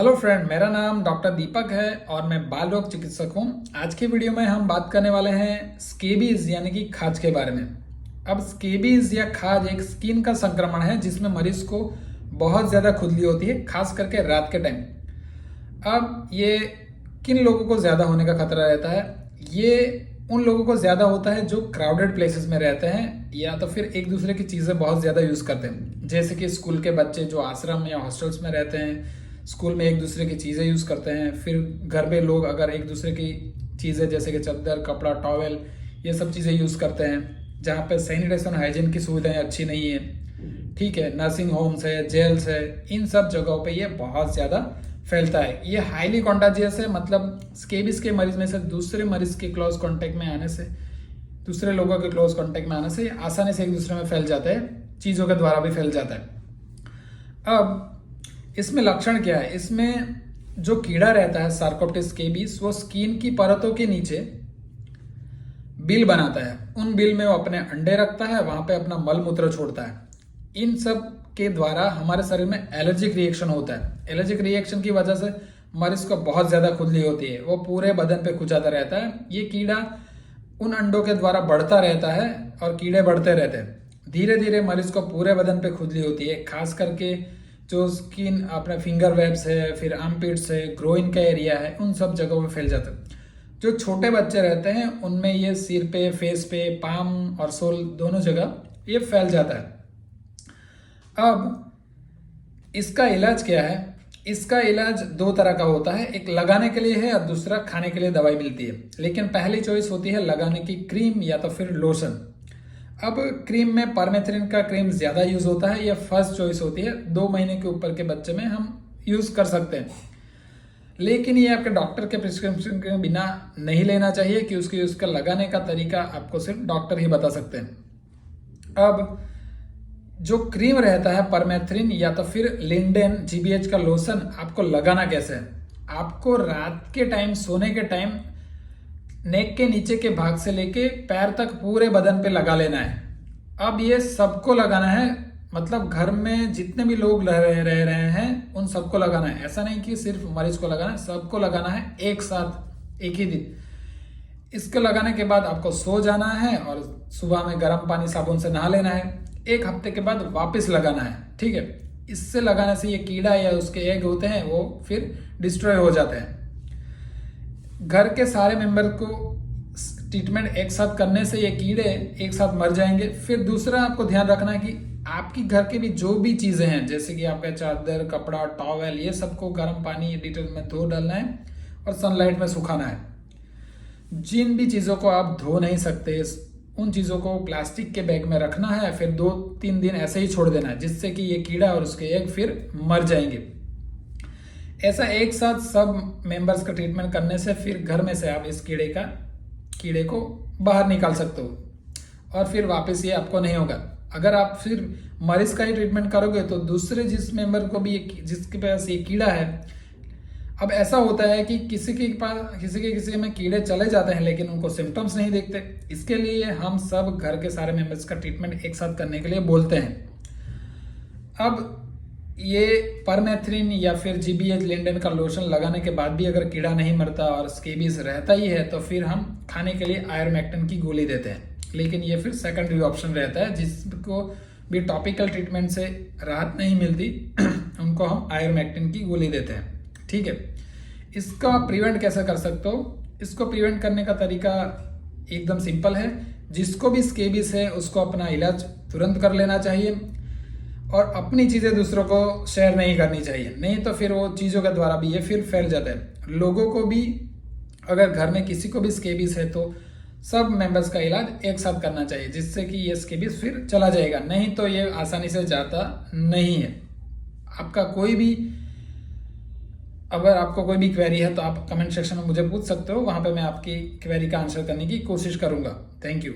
Hello friend, मेरा नाम doctor दीपक है और मैं बाल रोग चिकित्सक हूं। आज की वीडियो में हम बात करने वाले हैं स्केबीज यानी कि खाज के बारे में। अब स्केबीज या खाज एक स्किन का संक्रमण है जिसमें मरीज को बहुत ज़्यादा खुजली होती है, खास करके रात के टाइम। अब ये किन लोगों को ज़्यादा होने का खतरा रहता है? ये उन लोगों को ज़्यादा होता है जो क्राउडेड प्लेसेस में रहते हैं या तो फिर एक दूसरे की चीज़ें बहुत ज़्यादा यूज़ करते हैं, जैसे कि स्कूल के बच्चे जो आश्रम या हॉस्टल्स में रहते हैं, स्कूल में एक दूसरे की चीज़ें यूज़ करते हैं। फिर घर में लोग अगर एक दूसरे की चीज़ें जैसे कि चादर, कपड़ा, टॉवेल, ये सब चीज़ें यूज़ करते हैं, जहाँ पे सैनिटेशन हाइजीन की सुविधाएं अच्छी नहीं है। ठीक है, नर्सिंग होम्स है, जेल्स है, इन सब जगहों पे ये बहुत ज़्यादा फैलता है। ये हाईली कॉन्टाजियस है, मतलब स्केबिस के मरीज में से दूसरे मरीज के क्लोज कांटेक्ट में आने से, दूसरे लोगों के क्लोज कांटेक्ट में आने से आसानी से एक दूसरे में फैल जाता है, चीज़ों के द्वारा भी फैल जाता है। अब इसमें लक्षण क्या है? इसमें जो कीड़ा रहता है सार्कोप्टेस स्केबिस, वो स्किन की परतों के नीचे बिल बनाता है। उन बिल में वो अपने अंडे रखता है, वहां पे अपना मल मूत्र छोड़ता है। इन सब के द्वारा हमारे शरीर में एलर्जिक रिएक्शन होता है। एलर्जिक रिएक्शन की वजह से मरीज को बहुत ज्यादा खुजली होती है, वो पूरे बदन पे खुजाता रहता है। ये कीड़ा उन अंडों के द्वारा बढ़ता रहता है और कीड़े बढ़ते रहते हैं। धीरे धीरे मरीज को पूरे बदन पे खुजली होती है, खास करके जो स्किन अपने फिंगर वेब्स है, फिर आर्मपिट्स है, ग्रोइन का एरिया है, उन सब जगहों में फैल जाता है। जो छोटे बच्चे रहते हैं उनमें ये सिर पे, फेस पे, पाम और सोल दोनों जगह ये फैल जाता है। अब इसका इलाज क्या है? इसका इलाज दो तरह का होता है, एक लगाने के लिए है और दूसरा खाने के लिए दवाई मिलती है। लेकिन पहली चॉइस होती है लगाने की क्रीम या तो फिर लोशन। अब क्रीम में परमेथ्रिन का क्रीम ज़्यादा यूज़ होता है, यह फर्स्ट चॉइस होती है। 2 महीने के ऊपर के बच्चे में हम यूज़ कर सकते हैं, लेकिन ये आपके डॉक्टर के प्रिस्क्रिप्शन के बिना नहीं लेना चाहिए कि उसका लगाने का तरीका आपको सिर्फ डॉक्टर ही बता सकते हैं। अब जो क्रीम रहता है परमेथ्रिन या तो फिर लिंडेन जीबीएच का लोशन, आपको लगाना कैसे है? आपको रात के टाइम, सोने के टाइम, नेक के नीचे के भाग से लेके पैर तक पूरे बदन पे लगा लेना है। अब ये सबको लगाना है, मतलब घर में जितने भी लोग रह रहे हैं उन सबको लगाना है। ऐसा नहीं कि सिर्फ मरीज को लगाना है, सबको लगाना है एक साथ, एक ही दिन। इसको लगाने के बाद आपको सो जाना है और सुबह में गर्म पानी साबुन से नहा लेना है। 1 हफ्ते के बाद वापस लगाना है। ठीक है, इससे लगाने से ये कीड़ा या उसके एग होते हैं वो फिर डिस्ट्रॉय हो जाते हैं। घर के सारे मेंबर को ट्रीटमेंट एक साथ करने से ये कीड़े एक साथ मर जाएंगे। फिर दूसरा आपको ध्यान रखना है कि आपकी घर की भी जो भी चीज़ें हैं, जैसे कि आपका चादर, कपड़ा, टॉवेल, ये सबको गर्म पानी डिटर्जेंट में धो डालना है और सनलाइट में सुखाना है। जिन भी चीज़ों को आप धो नहीं सकते उन चीज़ों को प्लास्टिक के बैग में रखना है, फिर 2-3 दिन ऐसे ही छोड़ देना है, जिससे कि ये कीड़ा और उसके एग फिर मर जाएंगे। ऐसा एक साथ सब मेंबर्स का ट्रीटमेंट करने से फिर घर में से आप इस कीड़े को बाहर निकाल सकते हो और फिर वापस ये आपको नहीं होगा। अगर आप फिर मरीज का ही ट्रीटमेंट करोगे तो दूसरे जिस मेंबर को भी जिसके पास ये कीड़ा है, अब ऐसा होता है कि किसी में कीड़े चले जाते हैं लेकिन उनको सिम्टम्स नहीं दिखते। इसके लिए हम सब घर के सारे मेंबर्स का ट्रीटमेंट एक साथ करने के लिए बोलते हैं। अब ये परमेथ्रिन या फिर जीबीएच लिंडेन का लोशन लगाने के बाद भी अगर कीड़ा नहीं मरता और स्केबीज रहता ही है तो फिर हम खाने के लिए आयरमेक्टिन की गोली देते हैं। लेकिन ये फिर सेकेंडरी ऑप्शन रहता है, जिसको भी टॉपिकल ट्रीटमेंट से राहत नहीं मिलती उनको हम आयरमेक्टिन की गोली देते हैं। ठीक है, इसका प्रिवेंट कैसे कर सकते हो? इसको प्रिवेंट करने का तरीका एकदम सिंपल है। जिसको भी स्केबीज है उसको अपना इलाज तुरंत कर लेना चाहिए और अपनी चीज़ें दूसरों को शेयर नहीं करनी चाहिए, नहीं तो फिर वो चीज़ों के द्वारा भी ये फिर फैल जाता है। लोगों को भी, अगर घर में किसी को भी स्केबीज है तो सब मेंबर्स का इलाज एक साथ करना चाहिए, जिससे कि ये स्केबीज फिर चला जाएगा, नहीं तो ये आसानी से जाता नहीं है। अगर आपको कोई भी क्वेरी है तो आप कमेंट सेक्शन में मुझे पूछ सकते हो, वहाँ पे मैं आपकी क्वेरी का आंसर करने की कोशिश करूँगा। Thank you.